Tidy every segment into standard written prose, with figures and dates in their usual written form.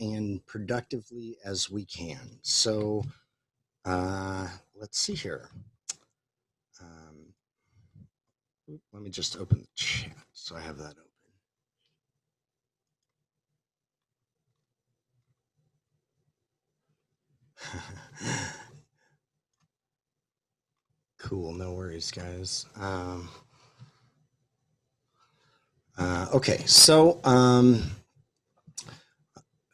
and productively as we can. So let's see here. Let me just open the chat so I have that open. Cool, no worries, guys. Okay, so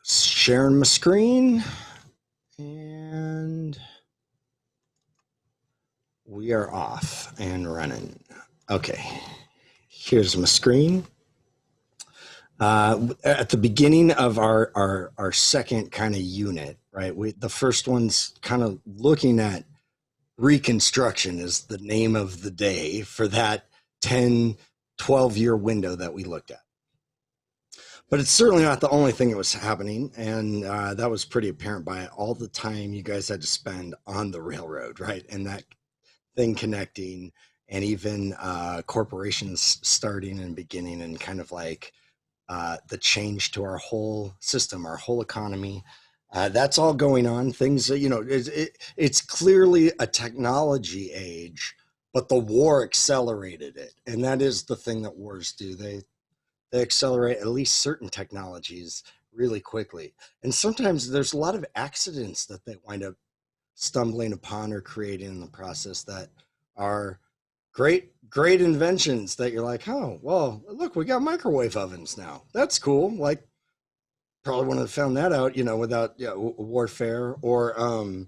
sharing my screen, and we are off and running. Okay, here's my screen. At the beginning of our second kind of unit, right? The first one's kind of looking at Reconstruction is the name of the day for that 10, 12-year window that we looked at. But it's certainly not the only thing that was happening, and that was pretty apparent by all the time you guys had to spend on the railroad, right? And that thing connecting, and even corporations starting and beginning, and kind of like the change to our whole system, our whole economy. That's all going on. Things, it's clearly a technology age, but the war accelerated it. And that is the thing that wars do. They accelerate at least certain technologies really quickly. And sometimes there's a lot of accidents that they wind up stumbling upon or creating in the process that are great inventions that you're like, oh, well, look, we got microwave ovens now. That's cool. Like, probably wouldn't have found that out, without warfare or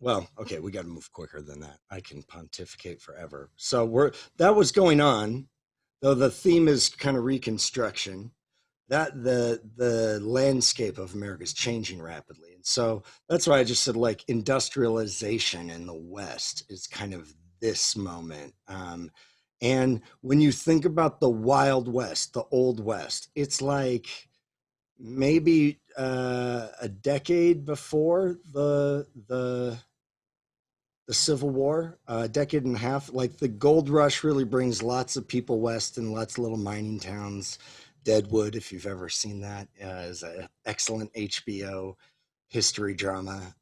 well, okay, we got to move quicker than that. I can pontificate forever. So that was going on, though the theme is kind of Reconstruction. That the landscape of America is changing rapidly, and so that's why I just said, like, industrialization in the West is kind of this moment. And when you think about the Wild West, the Old West, it's like maybe a decade before the Civil War, a decade and a half. Like, the gold rush really brings lots of people west and lots of little mining towns. Deadwood, if you've ever seen that, is an excellent HBO history drama.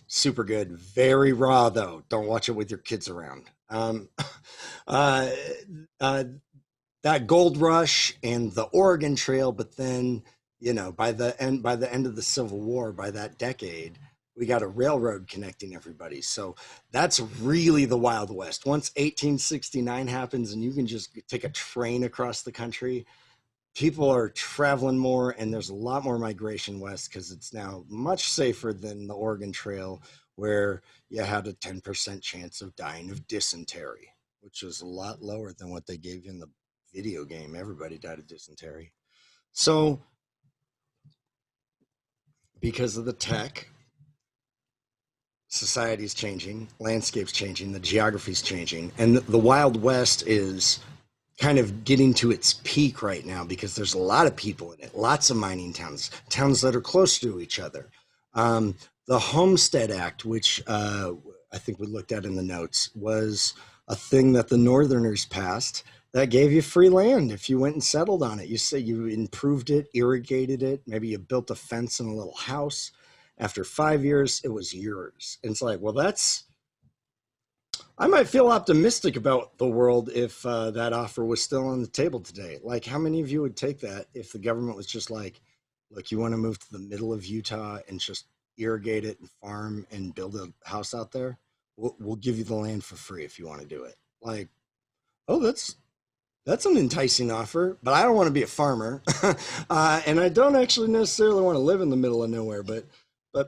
Super good. Very raw, though. Don't watch it with your kids around. Uh, uh, that gold rush and the Oregon Trail, but then, by the end of the Civil War, by that decade, we got a railroad connecting everybody. So that's really the Wild West. Once 1869 happens and you can just take a train across the country, people are traveling more, and there's a lot more migration west because it's now much safer than the Oregon Trail, where you had a 10% chance of dying of dysentery, which was a lot lower than what they gave you in the video game. Everybody died of dysentery. So because of the tech, society's changing, landscape's changing, the geography's changing, and the Wild West is kind of getting to its peak right now because there's a lot of people in it, lots of mining towns that are close to each other. The Homestead Act, which I think we looked at in the notes, was a thing that the Northerners passed that gave you free land if you went and settled on it. You say you improved it, irrigated it, maybe you built a fence and a little house. After 5 years, it was yours. And it's like, well, I might feel optimistic about the world if that offer was still on the table today. Like, how many of you would take that if the government was just like, look, you want to move to the middle of Utah and just irrigate it and farm and build a house out there? We'll give you the land for free if you want to do it. Like, oh, that's an enticing offer, but I don't want to be a farmer. And I don't actually necessarily want to live in the middle of nowhere, but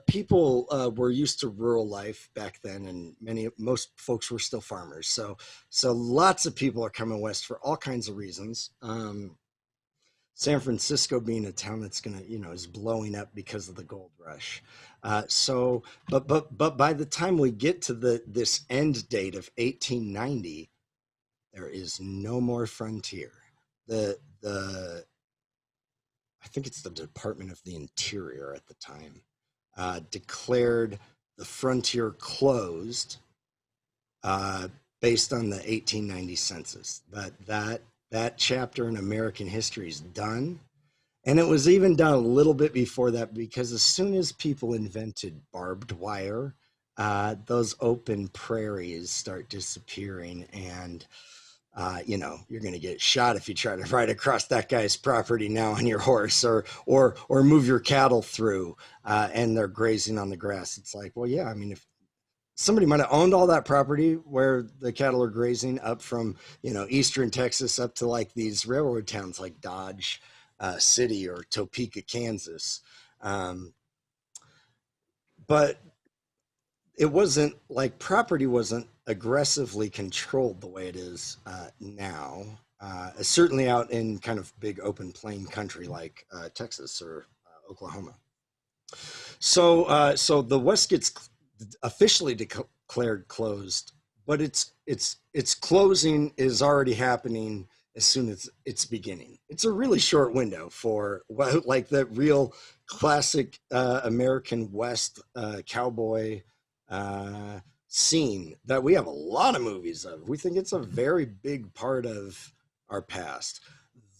people were used to rural life back then, and most folks were still farmers. So lots of people are coming west for all kinds of reasons. San Francisco being a town that's is blowing up because of the gold rush. But by the time we get to this end date of 1890, there is no more frontier. I think it's the Department of the Interior at the time declared the frontier closed based on the 1890 census. That that chapter in American history is done. And it was even done a little bit before that, because as soon as people invented barbed wire, those open prairies start disappearing. And you're going to get shot if you try to ride across that guy's property now on your horse, or move your cattle through, and they're grazing on the grass. It's like, well, yeah, I mean, if somebody might have owned all that property where the cattle are grazing up from, eastern Texas up to like these railroad towns like Dodge City or Topeka, Kansas. Um, but it wasn't like property wasn't aggressively controlled the way it is now. Certainly out in kind of big open plain country like Texas or Oklahoma. So the West gets officially declared closed, but its closing is already happening as soon as it's beginning. It's a really short window for like the real classic American West cowboy uh, scene that we have a lot of movies of. We think it's a very big part of our past.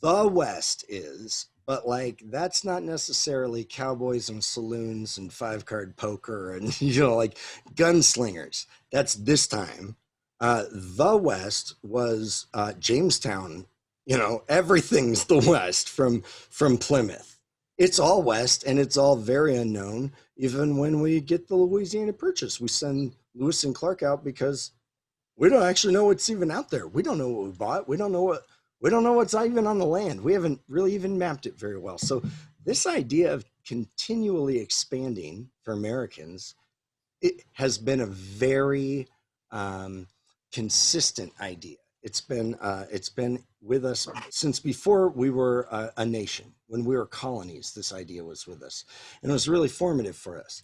The West is, but like that's not necessarily cowboys and saloons and five card poker and like gunslingers. That's this time. The West was Jamestown. Everything's the West from Plymouth. It's all West, and it's all very unknown. Even when we get the Louisiana Purchase, we send Lewis and Clark out because we don't actually know what's even out there. We don't know what we bought. We don't know what's even on the land. We haven't really even mapped it very well. So this idea of continually expanding for Americans, it has been a very consistent idea. It's been with us since before we were a nation. When we were colonies, this idea was with us, and it was really formative for us.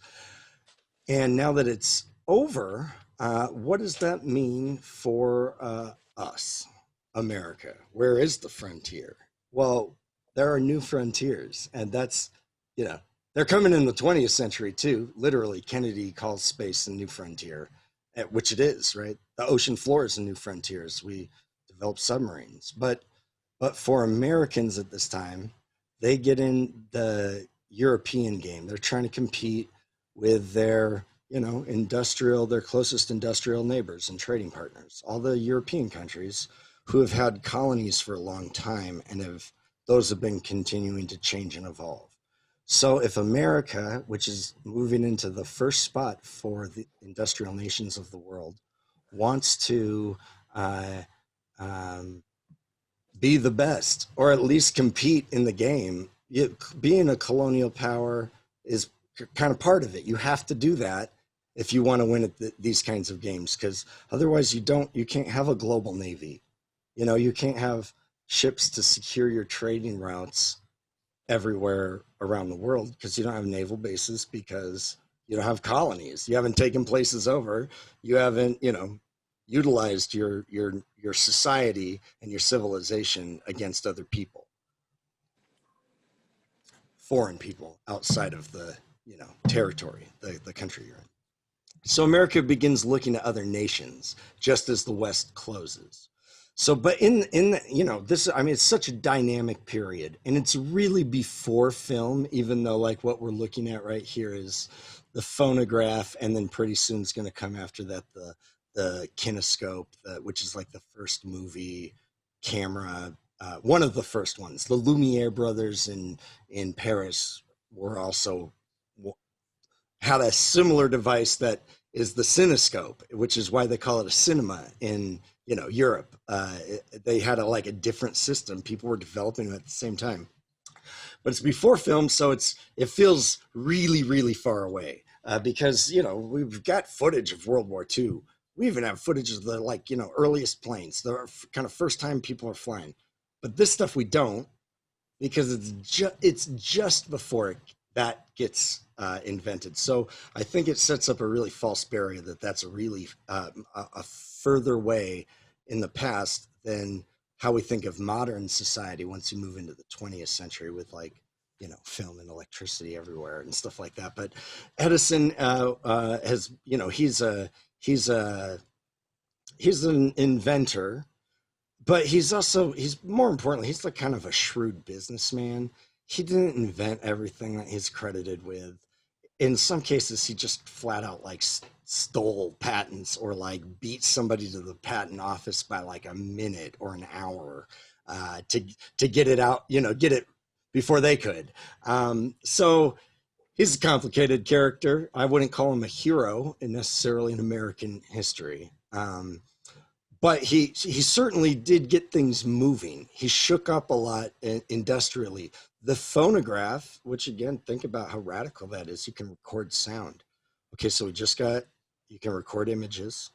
And now that it's over, what does that mean for us, America? Where is the frontier? Well, there are new frontiers, and they're coming in the 20th century too. Literally, Kennedy calls space a new frontier, which it is, right? The ocean floor is a new frontier as we develop submarines. But for Americans at this time, they get in the European game. They're trying to compete with their closest industrial neighbors and trading partners, all the European countries who have had colonies for a long time, and those have been continuing to change and evolve. So if America, which is moving into the first spot for the industrial nations of the world, wants to uh, um, be the best, or at least compete in the game, being a colonial power is kind of part of it. You have to do that if you want to win at these kinds of games, because otherwise you can't have a global navy. You can't have ships to secure your trading routes everywhere around the world, because you don't have naval bases, because you don't have colonies, you haven't taken places over, you haven't utilized your society and your civilization against other people, foreign people outside of the territory, the country you're in. So America begins looking at other nations just as the West closes. So, but this, I mean, it's such a dynamic period, and it's really before film, even though like what we're looking at right here is the phonograph, and then pretty soon it's going to come after that the kinescope, which is like the first movie camera, one of the first ones. The Lumiere brothers in Paris were also had a similar device that is the cinescope, which is why they call it a cinema in Europe. They had like a different system. People were developing it at the same time, but it's before film, so it feels really really far away, because we've got footage of World War II. We even have footage of the earliest planes, the kind of first time people are flying. But this stuff we don't, because it's just before that gets invented. So I think it sets up a really false barrier that that's a really a further way in the past than how we think of modern society once you move into the 20th century with film and electricity everywhere and stuff like that. But Edison has he's an inventor, but he's more importantly, he's like kind of a shrewd businessman. He didn't invent everything that he's credited with. In some cases, he just flat out like stole patents or like beat somebody to the patent office by like a minute or an hour to get it out, get it before they could. So he's a complicated character. I wouldn't call him a hero in necessarily in American history. But he certainly did get things moving. He shook up a lot industrially. The phonograph, which again, think about how radical that is. You can record sound. Okay, so we just got you can record images.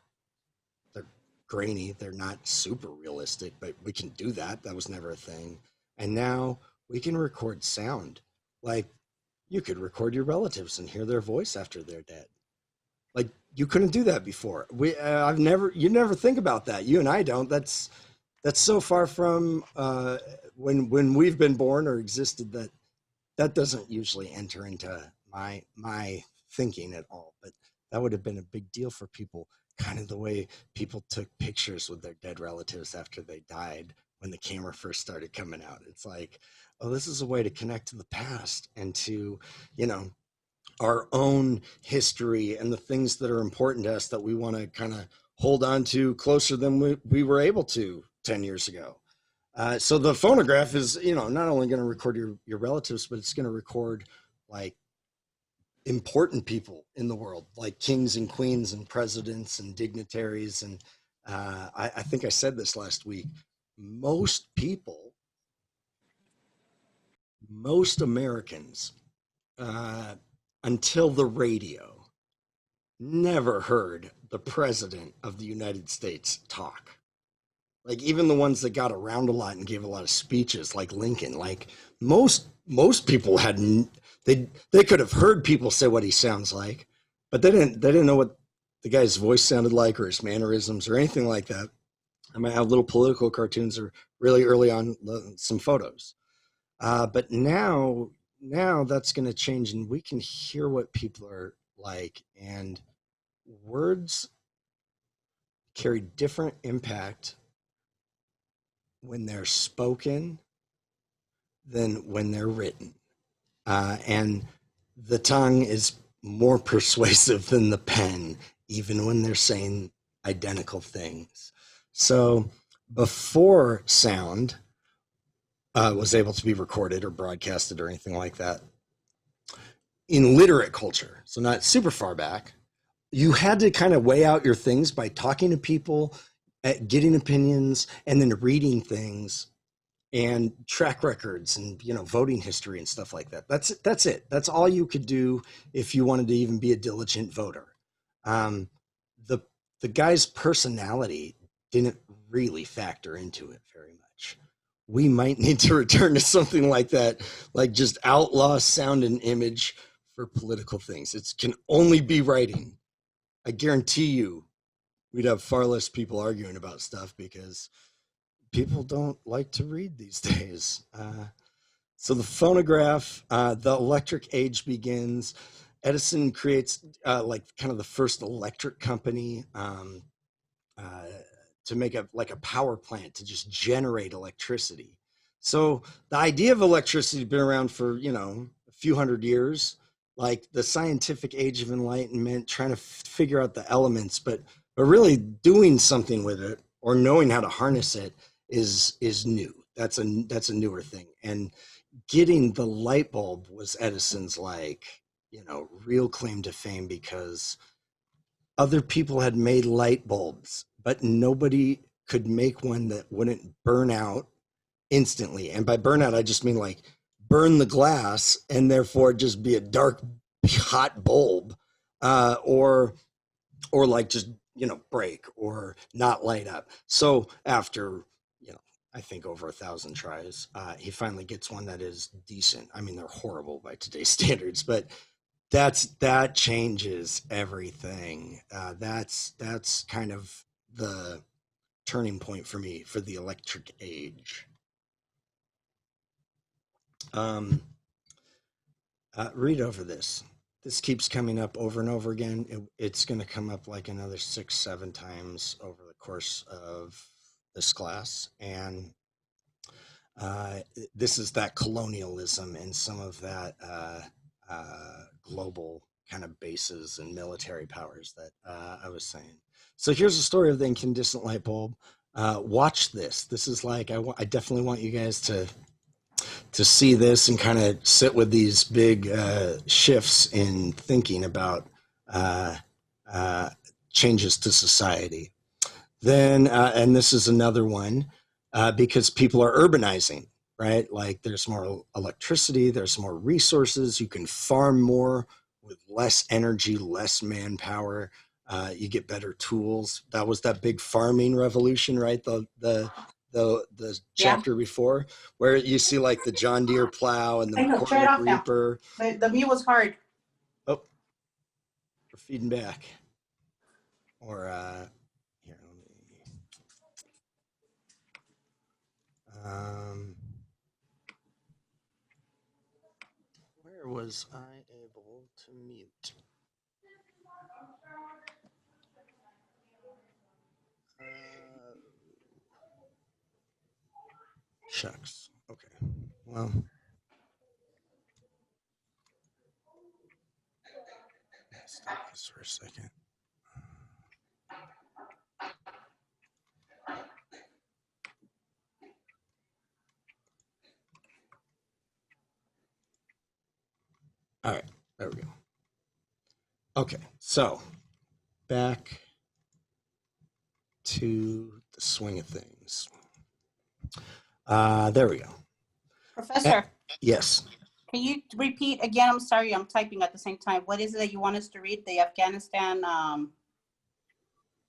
They're grainy. They're not super realistic, but we can do that. That was never a thing. And now we can record sound. Like you could record your relatives and hear their voice after they're dead. Like you couldn't do that before. You never think about that. You and I don't. That's so far from when we've been born or existed that that doesn't usually enter into my thinking at all. But that would have been a big deal for people, kind of the way people took pictures with their dead relatives after they died when the camera first started coming out. It's like, oh, this is a way to connect to the past and to, you know, our own history and the things that are important to us that we want to kind of hold on to closer than we were able to 10 years ago. So the phonograph is, not only going to record your relatives, but it's going to record like important people in the world, like kings and queens and presidents and dignitaries. And I think I said this last week. Most people, most Americans, uh, until the radio, never heard the president of the United States talk. Like even the ones that got around a lot and gave a lot of speeches, like Lincoln. Like most people hadn't they could have heard people say what he sounds like, but they didn't know what the guy's voice sounded like or his mannerisms or anything like that. I might have little political cartoons or really early on some photos. But now that's going to change, and we can hear what people are like, and words carry different impact when they're spoken than when they're written. And the tongue is more persuasive than the pen, even when they're saying identical things. So before sound was able to be recorded or broadcasted or anything like that, in literate culture, so not super far back, you had to kind of weigh out your things by talking to people, getting opinions, and then reading things and track records and voting history and stuff like that. That's it. That's all you could do if you wanted to even be a diligent voter. Um, the the guy's personality didn't really factor into it very much. We might need to return to something like that, like just outlaw sound and image for political things. It can only be writing. I guarantee you, we'd have far less people arguing about stuff because people don't like to read these days. So the phonograph, the electric age begins. Edison creates like kind of the first electric company uh, to make a power plant to just generate electricity. So the idea of electricity has been around for a few hundred years, like the scientific age of enlightenment, trying to figure out the elements, but really doing something with it or knowing how to harness it is new. That's a newer thing. And getting the light bulb was Edison's real claim to fame, because other people had made light bulbs, but nobody could make one that wouldn't burn out instantly. And by burnout, I just mean like burn the glass and therefore just be a dark, hot bulb, or like just break or not light up. So after I think over 1,000 tries, he finally gets one that is decent. I mean, they're horrible by today's standards, but that changes everything. That's kind of the turning point for me for the electric age. Um, read over this. This keeps coming up over and over again. It's going to come up like another 6, 7 times over the course of this class, and uh, this is that colonialism and some of that global kind of bases and military powers that I was saying. So here's the story of the incandescent light bulb. Watch this. This is like I definitely want you guys to see this and kind of sit with these big shifts in thinking about uh, uh, changes to society. Then, and this is another one, because people are urbanizing, right? Like there's more electricity, there's more resources, you can farm more with less energy, less manpower. You get better tools. That was that big farming revolution, right? The Yeah. chapter before, where you see like the John Deere plow and the I know. Turn it McCormick off now. reaper. The mute was hard. Oh, we're feeding back. Or here, let me. Um, where was I able to mute? Shucks. Okay. Well, stop this for a second. All right. There we go. Okay. So back to the swing of things. There we go. Professor, Yes. can you repeat again? I'm sorry, I'm typing at the same time. What is it that you want us to read? The Afghanistan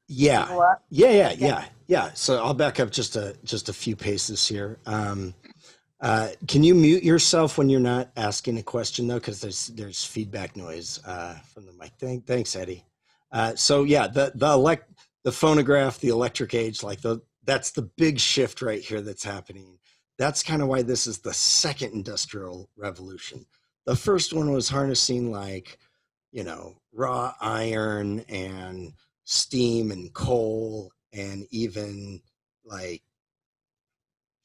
Yeah. Yeah. So I'll back up just a few paces here. Can you mute yourself when you're not asking a question though, because there's feedback noise from the mic. Thanks, Eddie. So yeah, the phonograph, the electric age, that's the big shift right here that's happening. That's kind of why this is the second industrial revolution. The first one was harnessing raw iron and steam and coal and even like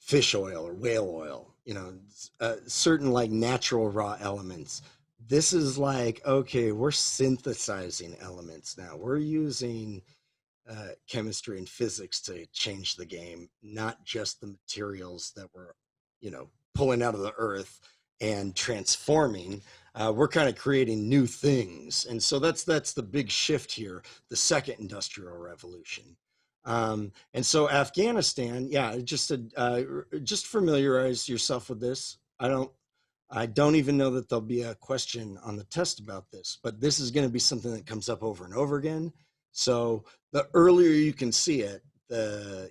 fish oil or whale oil, certain like natural raw elements. This is like, okay, we're synthesizing elements now. We're using chemistry and physics to change the game, not just the materials that we're, pulling out of the earth and transforming. We're kind of creating new things, and so that's the big shift here. The second industrial revolution. And so Afghanistan, yeah, just familiarize yourself with this. I don't even know that there'll be a question on the test about this, but this is going to be something that comes up over and over again. So the earlier you can see it,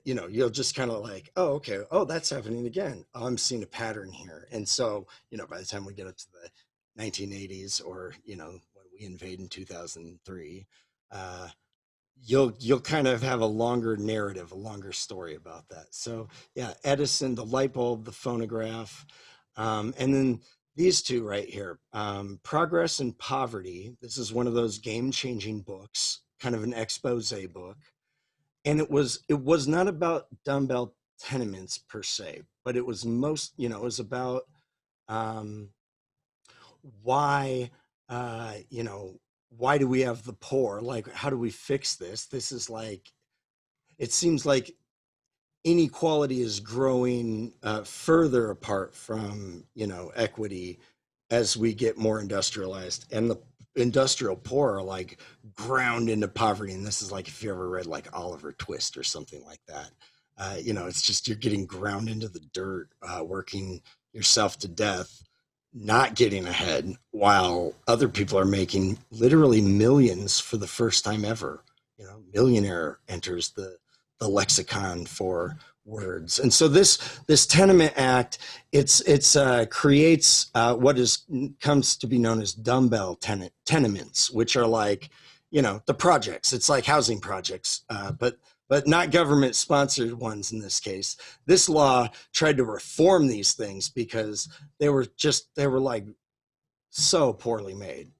you'll just kind of like, oh, okay, oh, that's happening again. Oh, I'm seeing a pattern here. And so, by the time we get up to the 1980s or, when we invade in 2003, you'll kind of have a longer narrative, a longer story about that. So yeah, Edison, the light bulb, the phonograph, and then these two right here, Progress and Poverty. This is one of those game-changing books, kind of an expose book, and it was not about dumbbell tenements per se, but it was it was about um, why why do we have the poor, like how do we fix this. This is like, it seems like inequality is growing further apart from equity as we get more industrialized, and the industrial poor are like ground into poverty. And this is like, if you ever read like Oliver Twist or something like that, it's just, you're getting ground into the dirt, working yourself to death, not getting ahead, while other people are making literally millions for the first time ever. Millionaire enters the lexicon for words. And so this Tenement Act, it's creates what comes to be known as dumbbell tenements, which are like, the projects. It's like housing projects, but not government sponsored ones in this case. This law tried to reform these things because they were like so poorly made.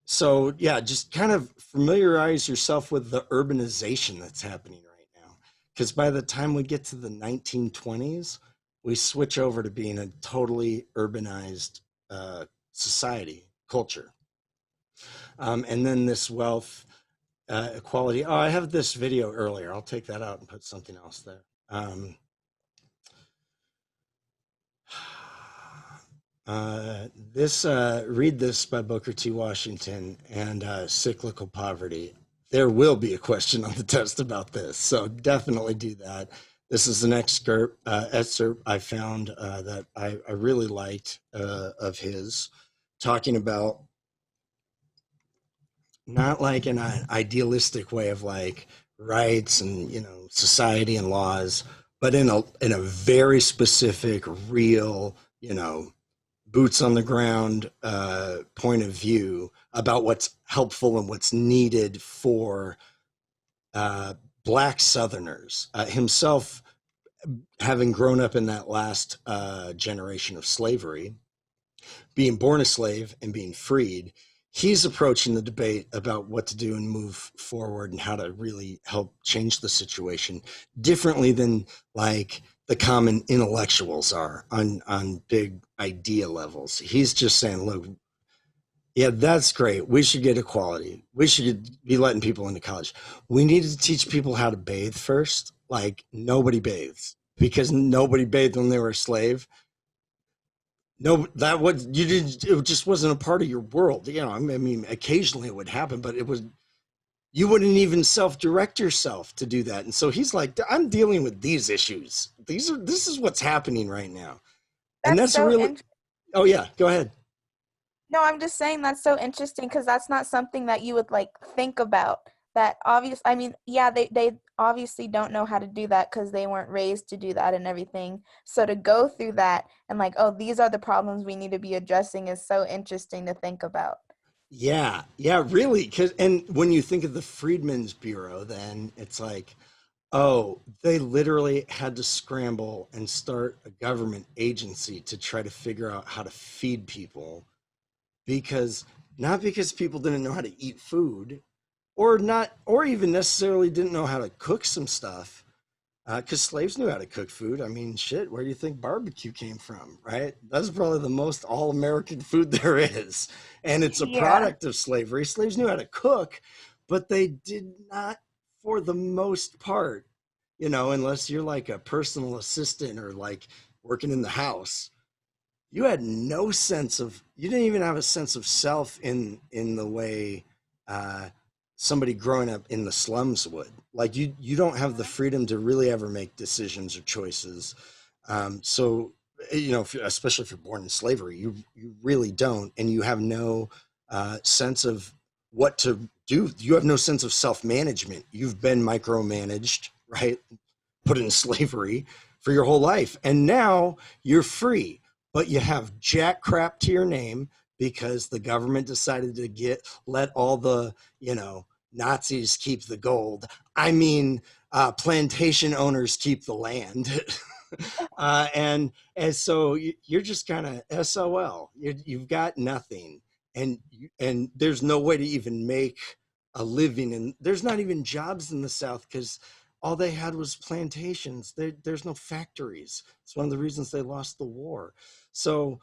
So yeah, just kind of familiarize yourself with the urbanization that's happening right now, because by the time we get to the 1920s, we switch over to being a totally urbanized society, culture. And then this wealth equality. Oh, I have this video earlier. I'll take that out and put something else there. This read this by Booker T. Washington and cyclical poverty. There will be a question on the test about this, so definitely do that. This is an excerpt I found that I really liked of his, talking about not like in an idealistic way of like rights and society and laws, but in a very specific, real, boots on the ground point of view about what's helpful and what's needed for uh, Black Southerners. Himself, having grown up in that last generation of slavery, being born a slave and being freed, he's approaching the debate about what to do and move forward and how to really help change the situation differently than like the common intellectuals are on big idea levels. He's just saying, look, yeah, that's great. We should get equality. We should be letting people into college. We need to teach people how to bathe first. Like nobody bathes because nobody bathed when they were a slave. No, that was you didn't. It just wasn't a part of your world. I mean, occasionally it would happen, but it was you wouldn't even self-direct yourself to do that. And so he's like, I'm dealing with these issues. This is what's happening right now, and That's that's so really. interesting. Oh yeah, go ahead. No, I'm just saying that's so interesting because that's not something that you would like think about. That obvious. I mean, yeah, they obviously don't know how to do that because they weren't raised to do that and everything. So to go through that and like, oh, these are the problems we need to be addressing is so interesting to think about. Yeah, yeah, really. Because and when you think of the Freedmen's Bureau, then it's like, oh, they literally had to scramble and start a government agency to try to figure out how to feed people because not because people didn't know how to eat food or not or even necessarily didn't know how to cook some stuff because slaves knew how to cook food. I mean, shit, where do you think barbecue came from, right? That's probably the most all-American food there is, and it's a Yeah. product of slavery. Slaves knew how to cook, but they did not, for the most part, unless you're like a personal assistant or like working in the house, you had no sense of you didn't even have a sense of self in the way uh somebody growing up in the slums would. Like you don't have the freedom to really ever make decisions or choices. So especially if you're born in slavery, you really don't, and you have no sense of what to do. You have no sense of self-management. You've been micromanaged, right? Put in slavery for your whole life. And now you're free, but you have jack crap to your name because the government decided to let all the, Nazis keep the gold. I mean, plantation owners keep the land. And so you're just kind of SOL. You've got nothing, and there's no way to even make a living, and there's not even jobs in the South because all they had was plantations. There's no factories. It's one of the reasons they lost the war. So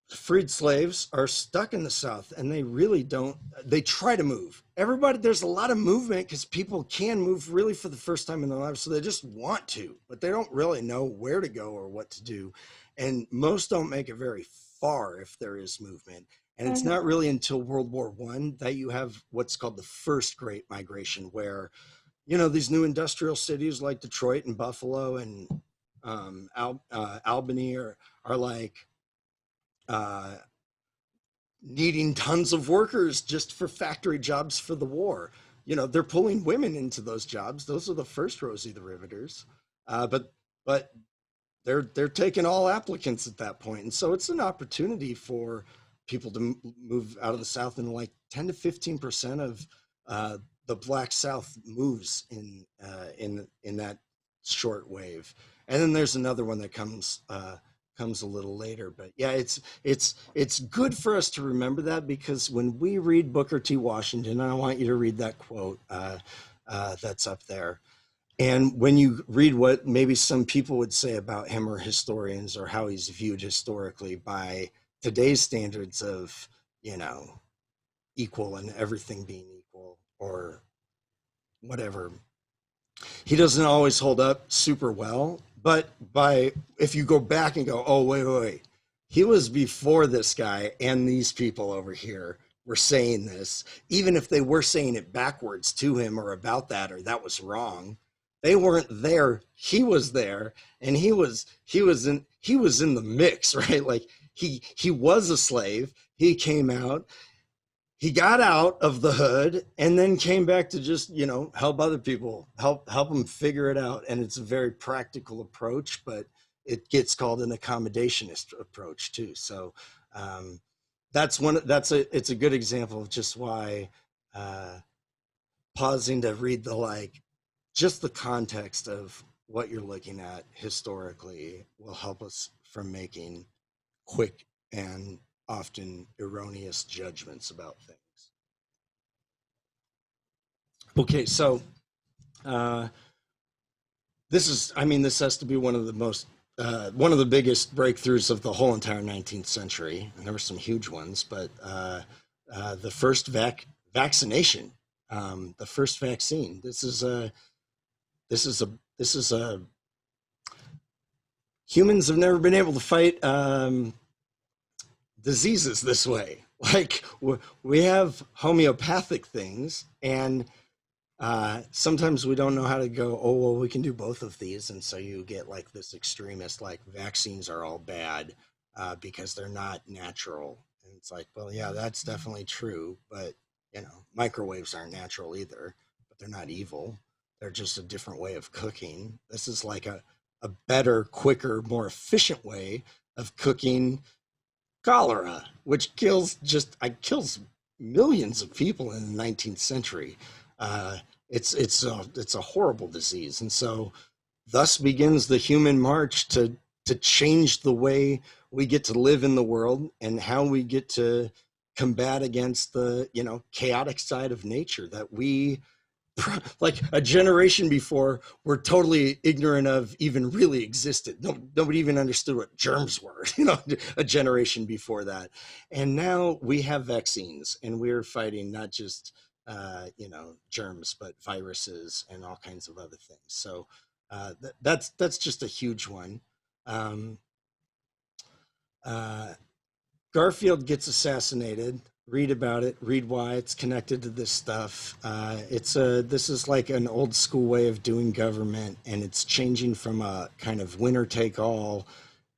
freed slaves are stuck in the South, and they really don't. They try to move. Everybody, there's a lot of movement because people can move really for the first time in their lives, so they just want to, but they don't really know where to go or what to do. And most don't make it very far if there is movement. And it's not Hmm. really until World War I that you have what's called the first Great Migration, where these new industrial cities like Detroit and Buffalo and Albany are like uh, needing tons of workers just for factory jobs for the war. They're pulling women into those jobs. Those are the first Rosie the Riveters, but they're taking all applicants at that point, and so it's an opportunity for people to move out of the South, and like 10 to 15% of uh, the Black South moves in that short wave. And then there's another one that comes a little later. But yeah, it's good for us to remember that, because when we read Booker T. Washington, and I want you to read that quote that's up there, And when you read what maybe some people would say about him, or historians, or how he's viewed historically by today's standards of, you know, equal and everything being equal or whatever, he doesn't always hold up super well. But by if you go back and go, oh, wait, he was before this guy and these people over here were saying this, even if they were saying it backwards to him or about that, or that was wrong, they weren't there. He was there, and he was in the mix, right? Like he was a slave. He came out, he got out of the hood, and then came back to just, you know, help other people, help them figure it out. And it's a very practical approach, but it gets called an accommodationist approach too. So it's a good example of just why pausing to read just the context of what you're looking at historically will help us from making quick and often erroneous judgments about things. Okay, so this has to be one of the biggest breakthroughs of the whole entire 19th century. And there were some huge ones, but the first vaccination, the first vaccine. This is a humans have never been able to fight diseases this way. Like we have homeopathic things, and sometimes we don't know how to go, oh, well, we can do both of these. And so you get like this extremist, like vaccines are all bad because they're not natural. And it's like, well, yeah, that's definitely true. But, you know, microwaves aren't natural either, but they're not evil. They're just a different way of cooking. This is like a better, quicker, more efficient way of cooking cholera, which kills millions of people in the 19th century. It's a horrible disease, and so thus begins the human march to change the way we get to live in the world and how we get to combat against the, you know, chaotic side of nature that we, like a generation before, were totally ignorant of even really existed. Nobody even understood what germs were, you know, a generation before that. And now we have vaccines, and we're fighting not just you know, germs, but viruses and all kinds of other things. So that's just a huge one. Garfield gets assassinated. Read about it. Read why it's connected to this stuff. This is like an old school way of doing government, and it's changing from a kind of winner take all.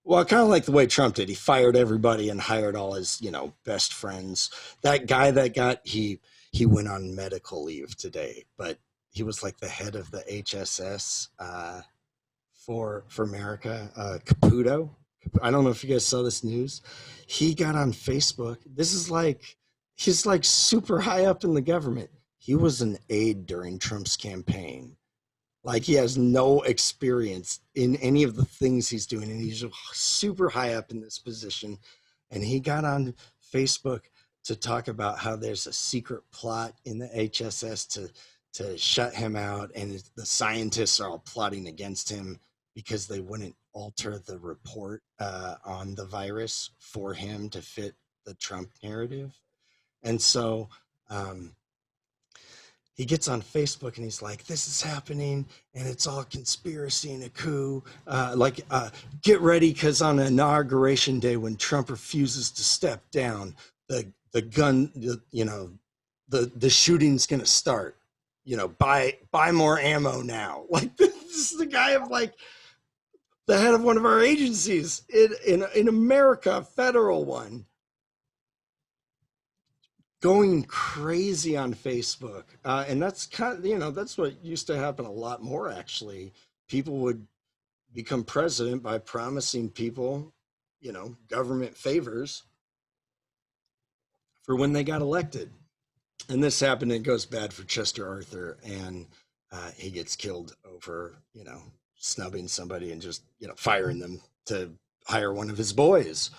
Well, kind of like the way Trump did. He fired everybody and hired all his, you know, best friends. That guy he went on medical leave today, but he was like the head of the HSS for America, Caputo. I don't know if you guys saw this news. He got on Facebook. He's like super high up in the government. He was an aide during Trump's campaign. Like he has no experience in any of the things he's doing, and he's super high up in this position. And he got on Facebook to talk about how there's a secret plot in the HSS to shut him out, and the scientists are all plotting against him because they wouldn't alter the report on the virus for him to fit the Trump narrative. And so he gets on Facebook and he's like, this is happening and it's all conspiracy and a coup. Get ready, because on Inauguration Day, when Trump refuses to step down, the gun, you know, the shooting's going to start. You know, buy more ammo now. Like, this is the guy of like the head of one of our agencies in America, a federal one, going crazy on Facebook. And that's kind of, you know, that's what used to happen a lot more, actually. People would become president by promising people, you know, government favors for when they got elected. And this happened, it goes bad for Chester Arthur, and he gets killed over, you know, snubbing somebody and just, you know, firing them to hire one of his boys.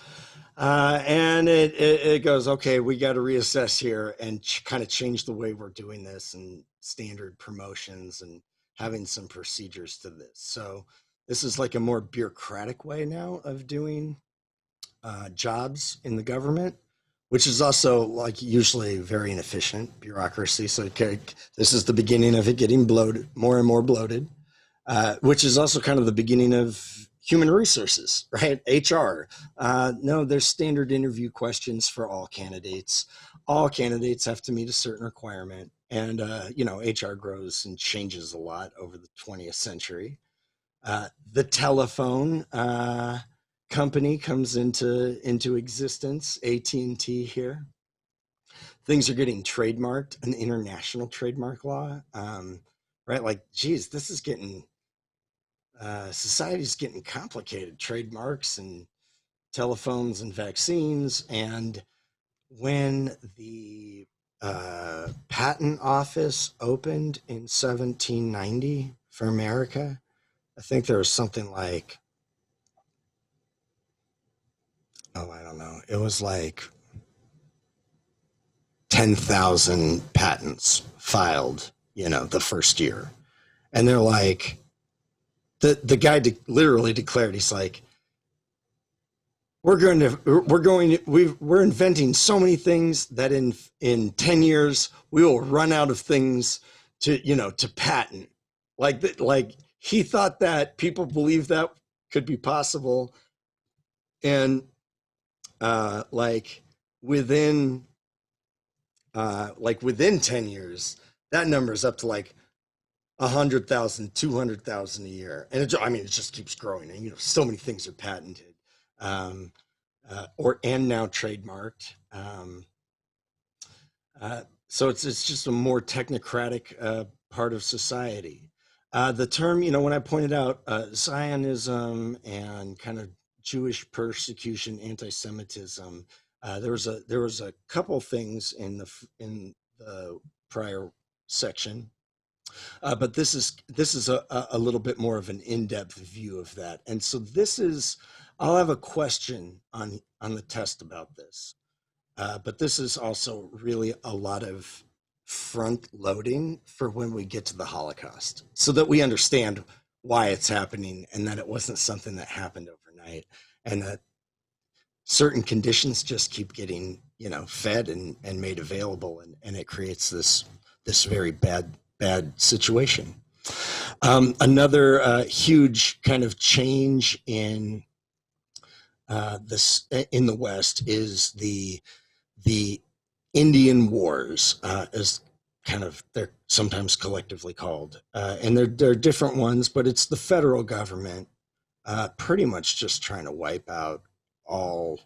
And it goes, okay, we got to reassess here and kind of change the way we're doing this, and standard promotions. And having some procedures to this. So this is like a more bureaucratic way now of doing jobs in the government, which is also like usually very inefficient bureaucracy. So this is the beginning of it getting bloated, more and more bloated, which is also kind of the beginning of human resources, right? HR. No, there's standard interview questions for all candidates. All candidates have to meet a certain requirement. And, HR grows and changes a lot over the 20th century. The telephone company comes into existence, AT&T here. Things are getting trademarked, an international trademark law, right? Like, geez, this is getting society's getting complicated. Trademarks and telephones and vaccines. And when the patent office opened in 1790 for America, I think there was something like, I don't know, it was like 10,000 patents filed, the first year. And they're like, the guy literally declared, he's like, we're inventing so many things that in 10 years we will run out of things to patent. Like he thought that people believed that could be possible. And within 10 years, that number is up to like 100,000, 200,000 a year. And it just keeps growing. And, so many things are patented. And now trademarked. So it's just a more technocratic part of society. The term, when I pointed out Zionism and kind of Jewish persecution, anti-Semitism, there was a couple things in the prior section, but this is a little bit more of an in-depth view of that. And so I'll have a question on the test about this, but this is also really a lot of front loading for when we get to the Holocaust, so that we understand why it's happening and that it wasn't something that happened overnight, and that certain conditions just keep getting fed and made available, and it creates this very bad situation. Another huge kind of change in in the West is the Indian Wars, as kind of they're sometimes collectively called, and they're different ones, but it's the federal government pretty much just trying to wipe out all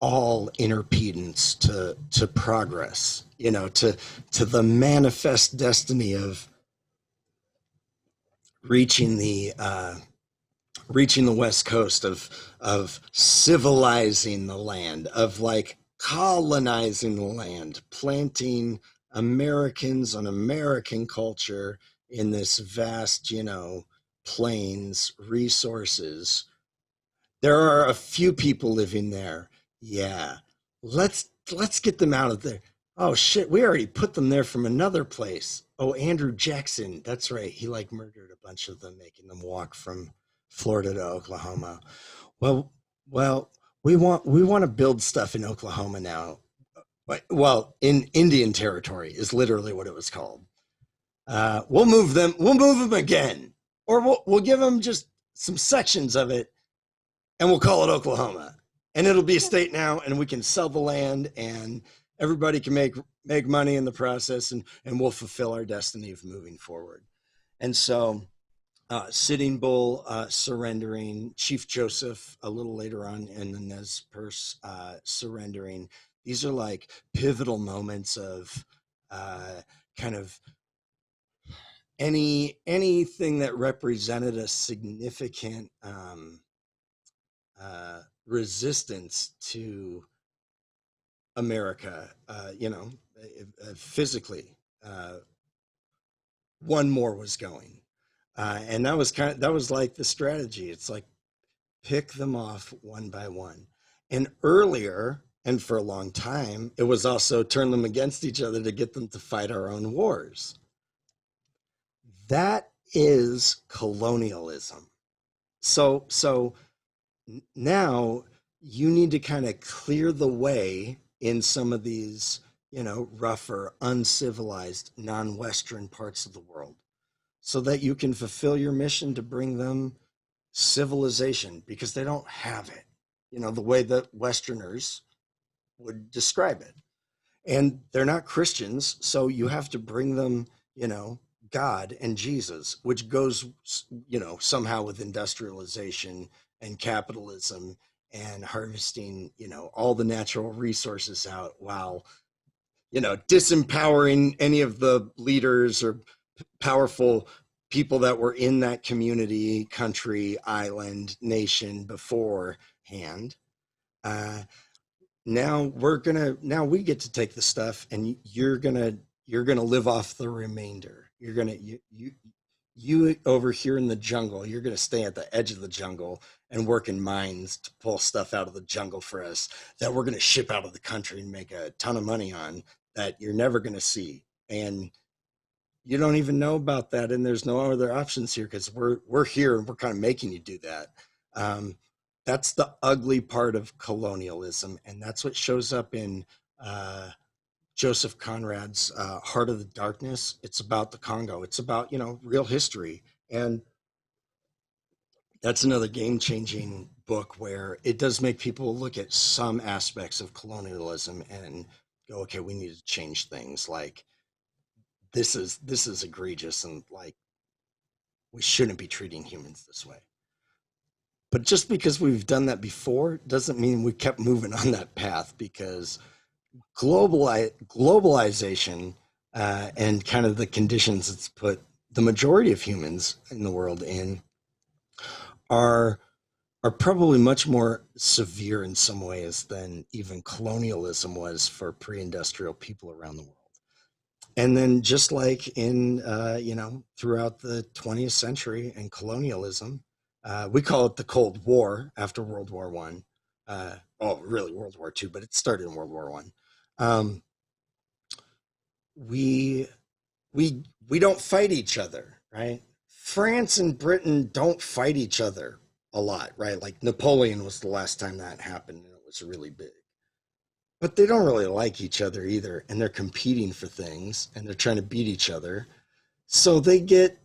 interpedance to progress, to the manifest destiny of reaching the West Coast, of civilizing the land, of like colonizing the land, planting Americans on American culture in this vast, plains, resources. There are a few people living there. Yeah, let's get them out of there. Oh shit, we already put them there from another place. Oh, Andrew Jackson, that's right. He murdered a bunch of them, making them walk from Florida to Oklahoma. Well, we want to build stuff in Oklahoma now. Well, in Indian Territory is literally what it was called. We'll move them. We'll move them again, or we'll give them just some sections of it, and we'll call it Oklahoma, and it'll be a state now, and we can sell the land, and everybody can make money in the process, and we'll fulfill our destiny of moving forward. And so Sitting Bull surrendering, Chief Joseph a little later on in the Nez Perce surrendering. These are like pivotal moments of kind of anything that represented a significant resistance to America, physically. One more was going. And that was like the strategy. It's like pick them off one by one. And earlier, and for a long time, it was also turn them against each other to get them to fight our own wars. that is colonialism. So now you need to kind of clear the way in some of these, rougher, uncivilized, non-Western parts of the world so that you can fulfill your mission to bring them civilization because they don't have it, the way that Westerners would describe it. And they're not Christians, so you have to bring them, you know, God and Jesus, which goes, somehow with industrialization and capitalism and harvesting, all the natural resources out while, disempowering any of the leaders or powerful people that were in that community, country, island, nation beforehand. Uh, now we get to take the stuff and you're gonna live off the remainder. You over here in the jungle, you're gonna stay at the edge of the jungle and work in mines to pull stuff out of the jungle for us that we're gonna ship out of the country and make a ton of money on that you're never gonna see. And you don't even know about that, and there's no other options here because we're here and we're kind of making you do that. um, that's the ugly part of colonialism, and that's what shows up in uh, Joseph Conrad's Heart of the Darkness. It's about the Congo. It's about real history, and that's another game-changing book where it does make people look at some aspects of colonialism and go, okay, we need to change things. Like this is egregious, and like we shouldn't be treating humans this way. But just because we've done that before doesn't mean we kept moving on that path, because globalization and kind of the conditions it's put the majority of humans in the world in are are probably much more severe in some ways than even colonialism was for pre-industrial people around the world. And then just like in throughout the 20th century and colonialism, we call it the Cold War after World War One. Really World War Two, but it started in World War One. Um, we we don't fight each other, right? France and Britain don't fight each other a lot, right? Like Napoleon was the last time that happened, and it was really big. But they don't really like each other either, and they're competing for things, and they're trying to beat each other. So they get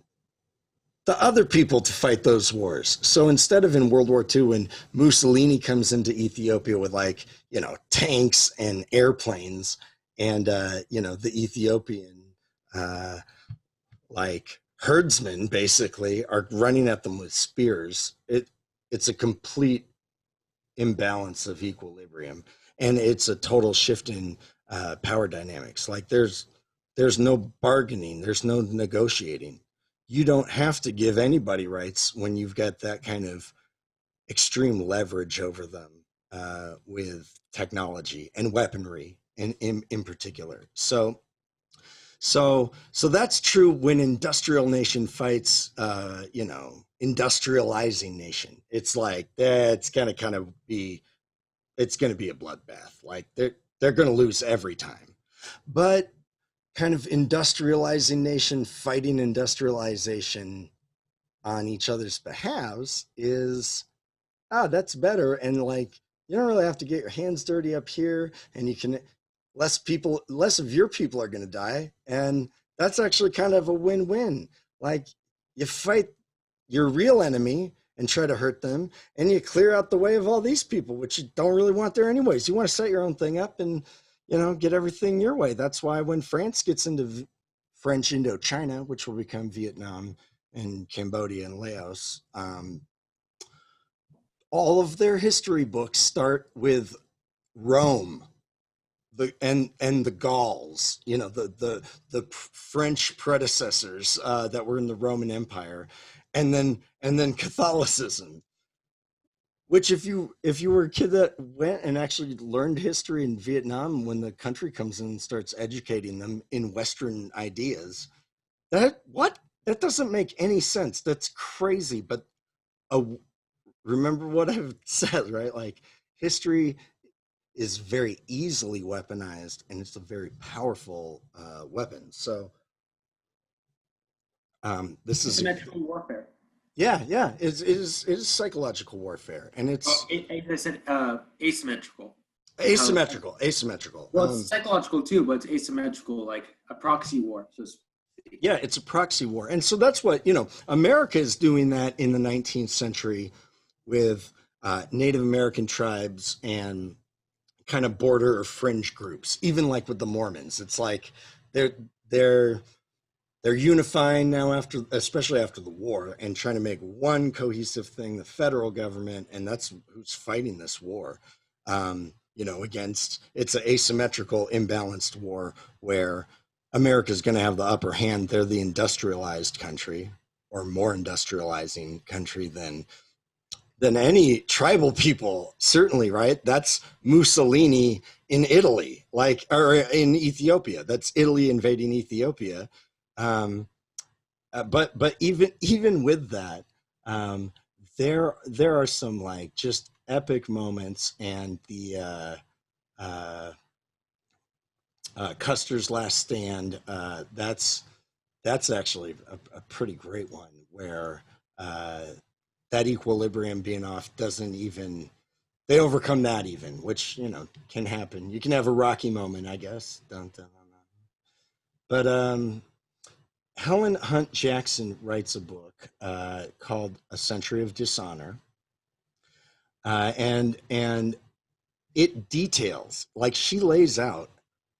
the other people to fight those wars. So instead of in World War II, when Mussolini comes into Ethiopia with tanks and airplanes, and the Ethiopian uh, like herdsmen basically are running at them with spears. It's a complete imbalance of equilibrium, and it's a total shift in power dynamics. Like there's no bargaining, there's no negotiating. You don't have to give anybody rights when you've got that kind of extreme leverage over them with technology and weaponry, and in particular. So that's true when industrial nation fights, industrializing nation. It's like that's gonna kind of be it's gonna be a bloodbath. Like they're gonna lose every time. But kind of industrializing nation fighting industrialization on each other's behalves is that's better. And like you don't really have to get your hands dirty up here, and you can less of your people are going to die, and that's actually kind of a win-win. Like you fight your real enemy and try to hurt them, and you clear out the way of all these people which you don't really want there anyways. You want to set your own thing up and get everything your way. That's why when France gets into French Indochina, which will become Vietnam and Cambodia and Laos, all of their history books start with Rome, and the Gauls, the French predecessors that were in the Roman Empire, and then Catholicism. Which, if you were a kid that went and actually learned history in Vietnam, when the country comes in and starts educating them in Western ideas, that doesn't make any sense. That's crazy. But uh, remember what I've said, right? Like history is very easily weaponized, and it's a very powerful weapon. So This is Asymmetrical warfare. yeah, yeah. It is psychological warfare, and Oh, it's I said asymmetrical. asymmetrical. Asymmetrical. Well, it's psychological too, but it's asymmetrical, like a proxy war. So Yeah, it's a proxy war. And so that's what, America is doing that in the 19th century with Native American tribes and kind of border or fringe groups, even like with the Mormons. It's like they're they're they're unifying now after, especially after the war, and trying to make one cohesive thing, the federal government, and that's who's fighting this war. Against it's an asymmetrical, imbalanced war where America's going to have the upper hand. They're the industrialized country, or more industrializing country than any tribal people, certainly, right? That's Mussolini in Italy, or in Ethiopia. That's Italy invading Ethiopia. Um, but even with that, there are some like just epic moments, and the Custer's Last Stand. That's actually a pretty great one where that equilibrium being off doesn't even they overcome that even, which can happen. You can have a rocky moment, I guess. Dun, dun, dun, dun. But Helen Hunt Jackson writes a book called A Century of Dishonor, and it details, like she lays out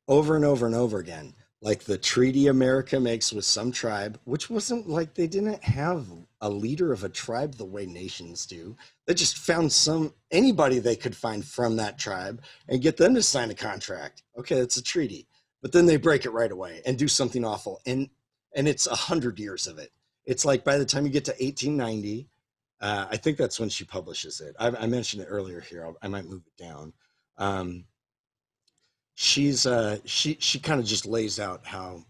over and over and over again, like the treaty America makes with some tribe, which wasn't like they didn't have a leader of a tribe the way nations do. They just found anybody they could find from that tribe and get them to sign a contract. Okay, it's a treaty, but then they break it right away and do something awful, and it's 100 years of it. It's like by the time you get to 1890, I think that's when she publishes it. I mentioned it earlier here. I might move it down. She kind of just lays out how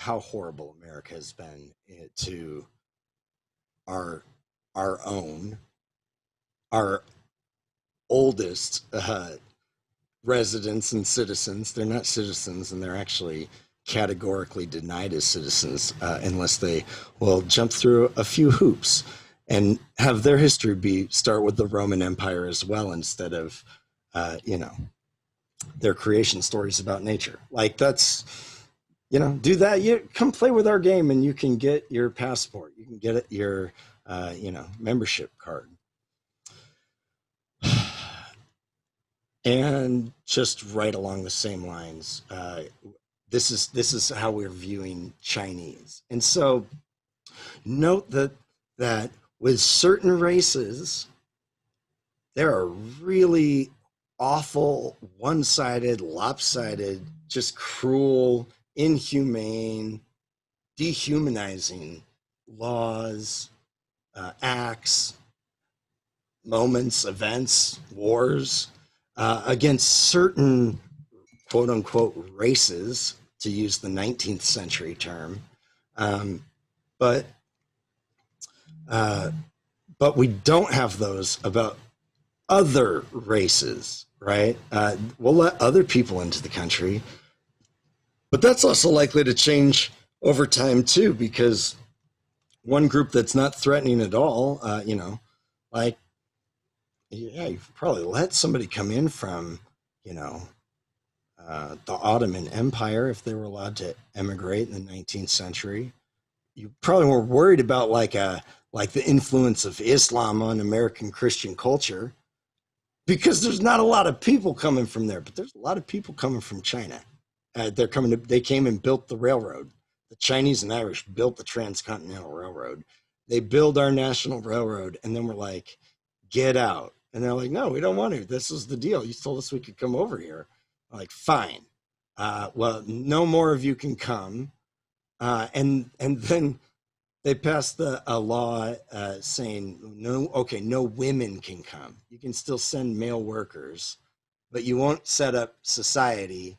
horrible America has been to our our oldest residents and citizens. They're not citizens, and they're actually categorically denied as citizens unless they will jump through a few hoops and have their history start with the Roman Empire as well, instead of their creation stories about nature. Like that's do that. You come play with our game, and you can get your passport. You can get your membership card. And just right along the same lines, this is how we're viewing Chinese. And so note that with certain races, there are really awful, one-sided, lopsided, just cruel, inhumane, dehumanizing laws, acts, moments, events, wars against certain quote-unquote races, to use the 19th century term. But we don't have those about other races, right? We'll let other people into the country, but that's also likely to change over time too, because one group that's not threatening at all, you've probably let somebody come in from, the Ottoman Empire, if they were allowed to emigrate in the 19th century. You probably were worried about like the influence of Islam on American Christian culture, because there's not a lot of people coming from there, but there's a lot of people coming from China. They came and built the railroad. The Chinese and Irish built the Transcontinental Railroad. They build our national railroad, and then we're like, get out. And they're like, no, we don't want to. This is the deal. You told us we could come over here. I'm like, fine. Well, no more of you can come. And then they passed a law saying no women can come. You can still send male workers, but you won't set up society,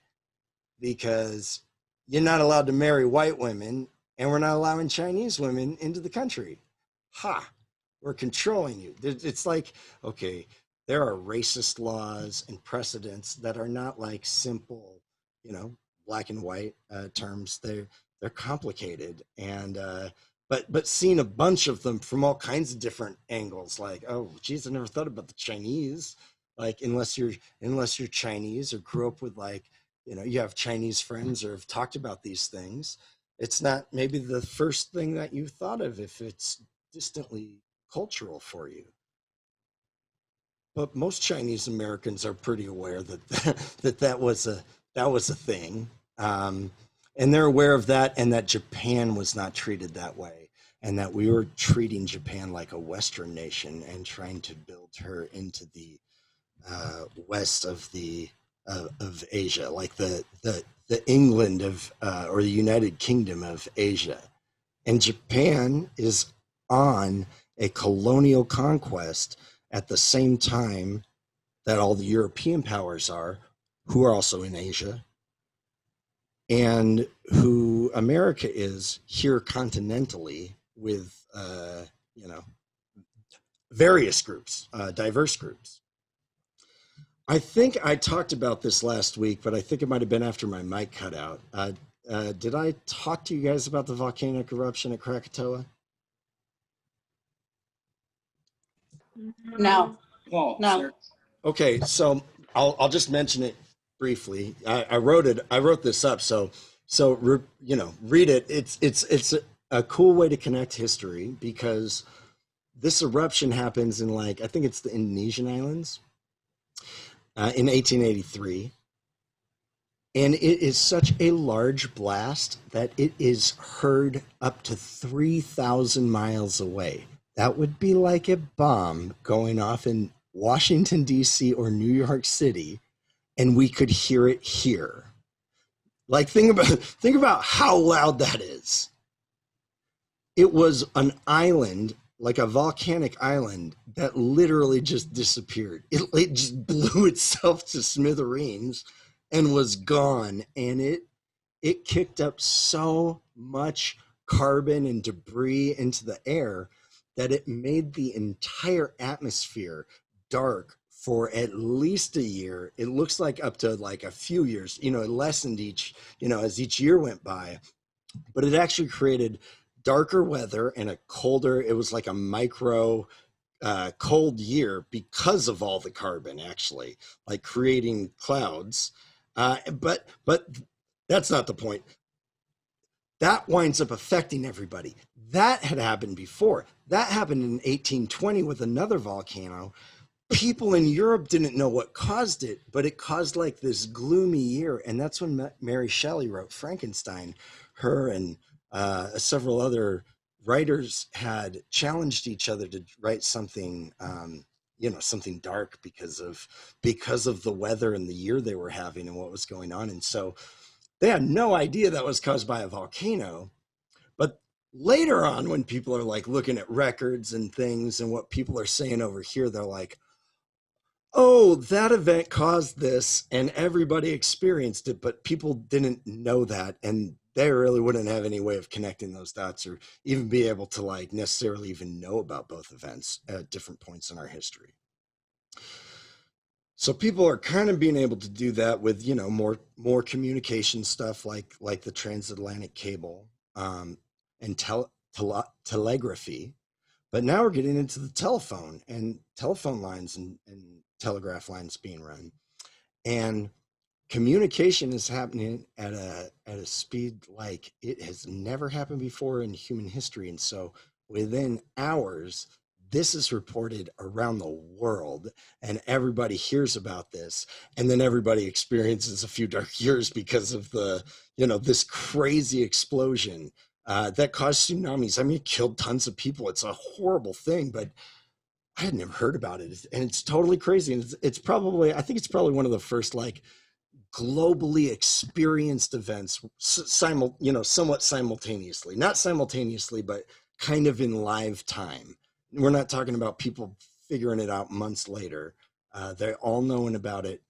because you're not allowed to marry white women, and we're not allowing Chinese women into the country. We're controlling you. It's like, okay, there are racist laws and precedents that are not like simple, black and white terms. they're complicated, and but seeing a bunch of them from all kinds of different angles, like, oh geez, I never thought about the Chinese. Like, unless you're Chinese or grew up with, like, you have Chinese friends or have talked about these things, it's not maybe the first thing that you thought of if it's distantly cultural for you. But most Chinese Americans are pretty aware that that was a thing, um, and they're aware of that, and that Japan was not treated that way, and that we were treating Japan like a Western nation and trying to build her into the west of Asia, like the England of or the United Kingdom of Asia, and Japan is on a colonial conquest at the same time that all the European powers are, who are also in Asia, and who America is here continentally with, various groups, diverse groups. I think I talked about this last week, but I think it might have been after my mic cut out. Did I talk to you guys about the volcanic eruption at Krakatoa? No, Paul, no. sir. Okay, so I'll just mention it briefly. I wrote it. I wrote this up. Read it. It's a cool way to connect history, because this eruption happens in, like, I think it's the Indonesian islands in 1883. And it is such a large blast that it is heard up to 3,000 miles away. That would be like a bomb going off in Washington, D.C. or New York City, and we could hear it here. Like, think about how loud that is. It was an island, like a volcanic island, that literally just disappeared. It just blew itself to smithereens and was gone. And it kicked up so much carbon and debris into the air that it made the entire atmosphere dark for at least a year. It looks like up to like a few years. It lessened as each year went by, but it actually created darker weather and a colder. It was like a micro cold year because of all the carbon, actually, like creating clouds. But that's not the point. That winds up affecting everybody. That had happened before. That happened in 1820 with another volcano. People in Europe didn't know what caused it, but it caused like this gloomy year. And that's when Mary Shelley wrote Frankenstein. Her and several other writers had challenged each other to write something, something dark because of the weather and the year they were having and what was going on. And so they had no idea that was caused by a volcano. But later on, when people are like looking at records and things and what people are saying over here, they're like, oh, that event caused this and everybody experienced it, but people didn't know that. And they really wouldn't have any way of connecting those dots or even be able to like necessarily even know about both events at different points in our history. So people are kind of being able to do that with, more communication stuff like the transatlantic cable, and telegraphy. But now we're getting into the telephone and telephone lines and telegraph lines being run. And communication is happening at a speed like it has never happened before in human history. And so within hours, this is reported around the world and everybody hears about this. And then everybody experiences a few dark years because of this crazy explosion that caused tsunamis. I mean, it killed tons of people. It's a horrible thing, but I had never heard about it. And it's totally crazy. And I think it's probably one of the first like globally experienced events, somewhat simultaneously, not simultaneously, but kind of in live time. We're not talking about people figuring it out months later. They're all knowing about it,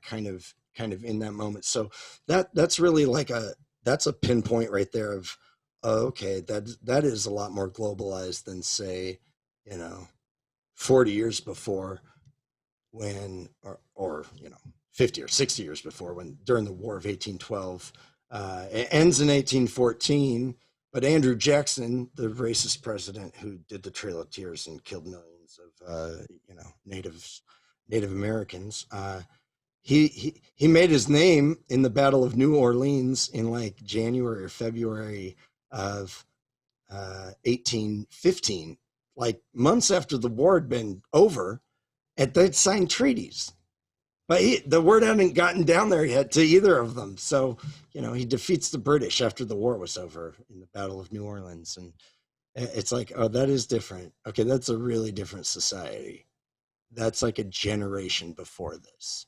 kind of in that moment. So that's really like that's a pinpoint right there of, okay, that is a lot more globalized than say, 40 years before when, or 50 or 60 years before when during the War of 1812, It ends in 1814, but Andrew Jackson, the racist president who did the Trail of Tears and killed millions of Native Americans, he made his name in the Battle of New Orleans in like January or February of 1815, like months after the war had been over, and they'd signed treaties. But the word hadn't gotten down there yet to either of them. So, he defeats the British after the war was over in the Battle of New Orleans. And it's like, oh, that is different. Okay, that's a really different society. That's like a generation before this.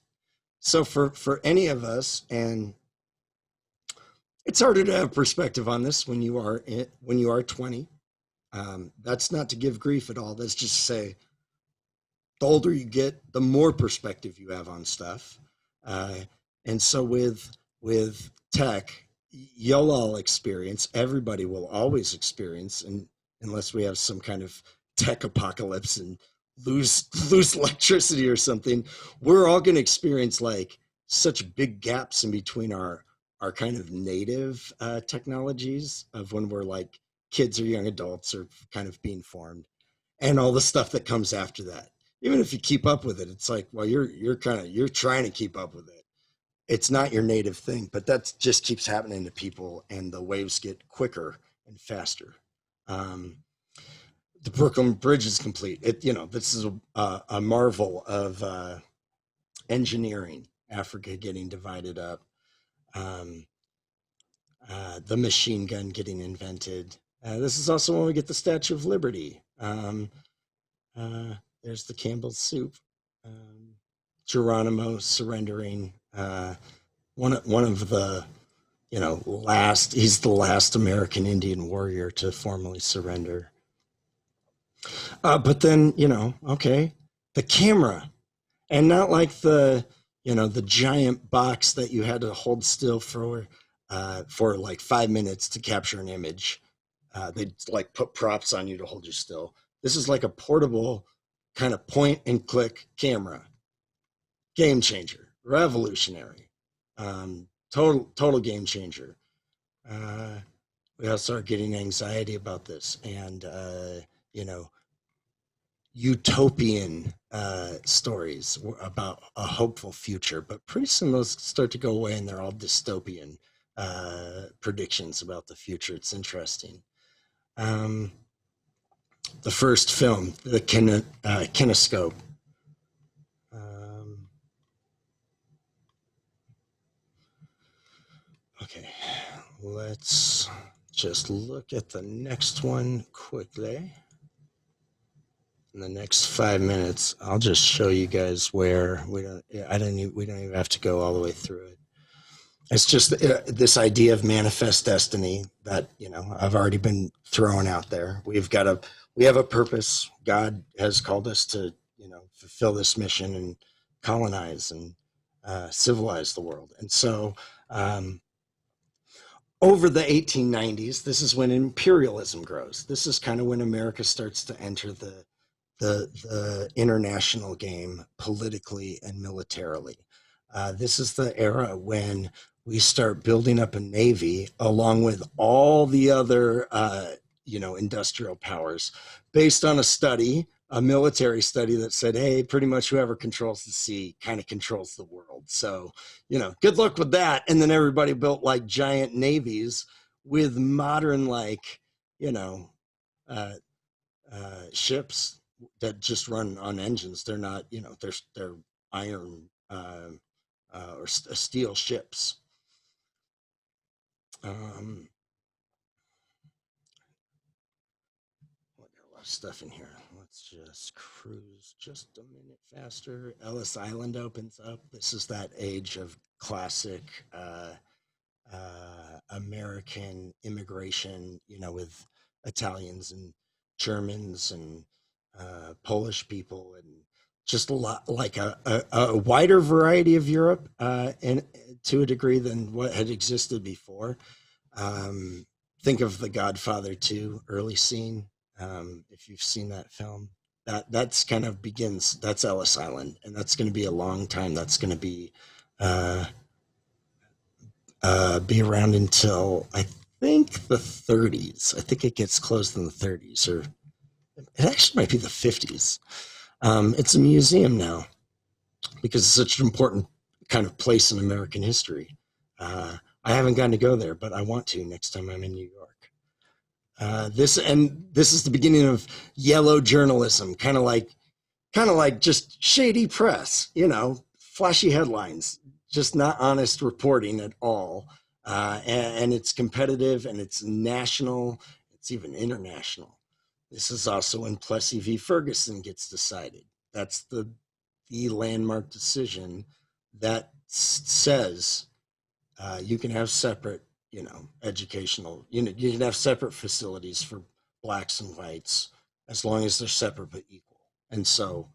So for any of us, and it's harder to have perspective on this when you are 20. That's not to give grief at all. That's just to say, the older you get, the more perspective you have on stuff. And so with tech, you'll all experience, everybody will always experience, and unless we have some kind of tech apocalypse and lose electricity or something, we're all going to experience like such big gaps in between our kind of native technologies of when we're like kids or young adults or kind of being formed, and all the stuff that comes after that. Even if you keep up with it, it's like, well, you're trying to keep up with it. It's not your native thing, but that just keeps happening to people, and the waves get quicker and faster. The Brooklyn Bridge is complete. This is a marvel of engineering. Africa getting divided up, the machine gun getting invented. This is also when we get the Statue of Liberty. There's the Campbell's soup. Geronimo surrendering. One of the last. He's the last American Indian warrior to formally surrender. But then okay, the camera, and not like the giant box that you had to hold still for like 5 minutes to capture an image. They'd like put props on you to hold you still. This is like a portable kind of point and click camera. Game changer, revolutionary, total game changer. We all start getting anxiety about this, and utopian stories about a hopeful future, but pretty soon those start to go away, and they're all dystopian predictions about the future. It's interesting. The first film, the kinescope. Okay, let's just look at the next one quickly. In the next 5 minutes, I'll just show you guys where we don't even have to go all the way through it. It's just this idea of manifest destiny that I've already been throwing out there. We have a purpose. God has called us to fulfill this mission and colonize and civilize the world. And so over the 1890s, this is when imperialism grows. This is kind of when America starts to enter the international game politically and militarily. This is the era when we start building up a navy along with all the other, industrial powers, based on a military study that said, hey, pretty much whoever controls the sea kind of controls the world. So, good luck with that. And then everybody built like giant navies with modern, ships that just run on engines. They're not, they're iron or steel ships. There are a lot of stuff in here. Let's just cruise just a minute faster. Ellis Island opens up. This is that age of classic American immigration, with Italians and Germans and Polish people, and just a lot like a wider variety of Europe, and to a degree than what had existed before. Think of The Godfather 2 early scene. If you've seen that film, that's kind of begins. That's Ellis Island, and that's going to be a long time. That's going to be be around until I think the 30s. I think it gets closed in the 30s, or it actually might be the 50s. It's a museum now because it's such an important kind of place in American history. I haven't gotten to go there, but I want to next time I'm in New York. This is the beginning of yellow journalism, kind of like just shady press, flashy headlines, just not honest reporting at all. And it's competitive and it's national, it's even international. This is also when Plessy v. Ferguson gets decided. That's the landmark decision that says you can have separate, educational, you can have separate facilities for blacks and whites as long as they're separate but equal. And so,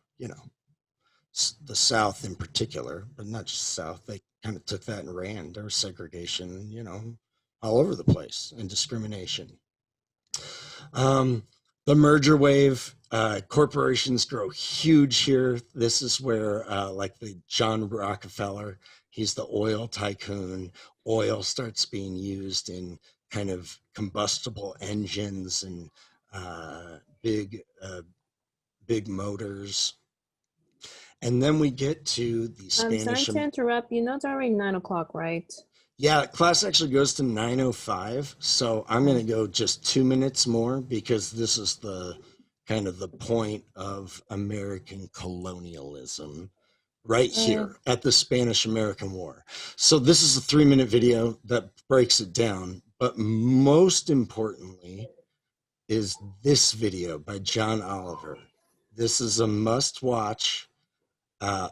the South in particular, but not just South, they kind of took that and ran. There was segregation, all over the place and discrimination. The merger wave, corporations grow huge here. This is where, like the John Rockefeller, he's the oil tycoon. Oil starts being used in kind of combustible engines and big motors. And then we get to the I'm sorry Spanish. to interrupt. You know it's already 9 o'clock, right? Yeah, class actually goes to 9:05, so I'm going to go just 2 minutes more because this is the kind of the point of American colonialism right here at the Spanish-American War. So this is a 3-minute video that breaks it down, but most importantly is this video by John Oliver. This is a must-watch.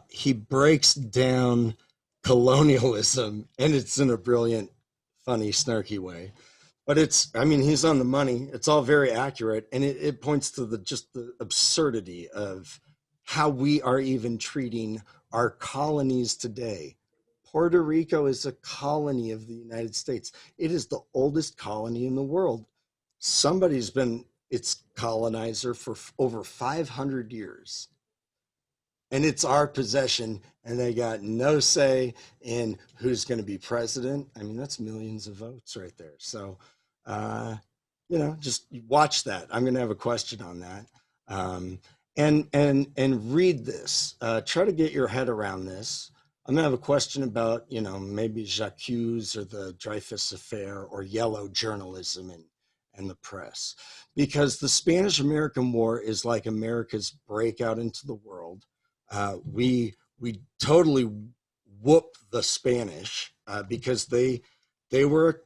He breaks down colonialism, and it's in a brilliant, funny, snarky way. But he's on the money. It's all very accurate, and it points to the absurdity of how we are even treating our colonies today. Puerto Rico is a colony of the United States. It is the oldest colony in the world. Somebody's been its colonizer for over 500 years. And it's our possession, and they got no say in who's going to be president. That's millions of votes right there. So, just watch that. I'm going to have a question on that, and read this. Try to get your head around this. I'm going to have a question about, maybe Jacques or the Dreyfus Affair or yellow journalism and the press, because the Spanish-American War is like America's breakout into the world. We totally whooped the Spanish because they were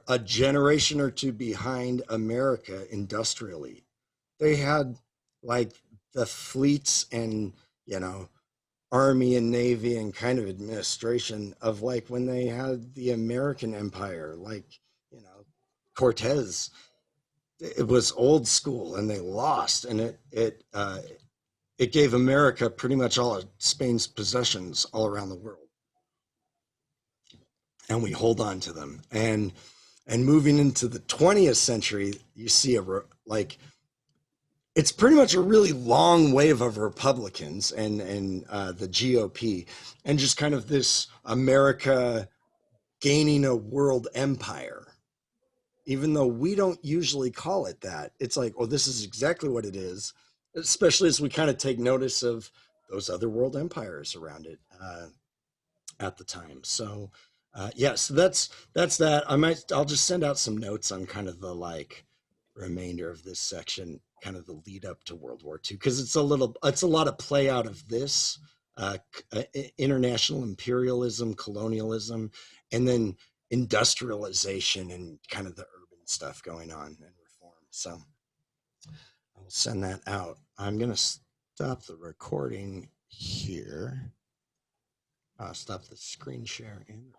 a generation or two behind America industrially. They had like the fleets and Army and Navy and kind of administration of like when they had the American Empire, like Cortez. It was old school and they lost, and it gave America pretty much all of Spain's possessions all around the world. And we hold on to them. And moving into the 20th century, you see it's pretty much a really long wave of Republicans and the GOP, and just kind of this America gaining a world empire. Even though we don't usually call it that, it's like, oh, this is exactly what it is, especially as we kind of take notice of those other world empires around it at the time. So, so that's that. I'll just send out some notes on kind of the remainder of this section, kind of the lead up to World War II, because it's a lot of play out of this international imperialism, colonialism, and then industrialization and kind of the urban stuff going on and reform. So I'll send that out. I'm going to stop the recording here. Stop the screen share and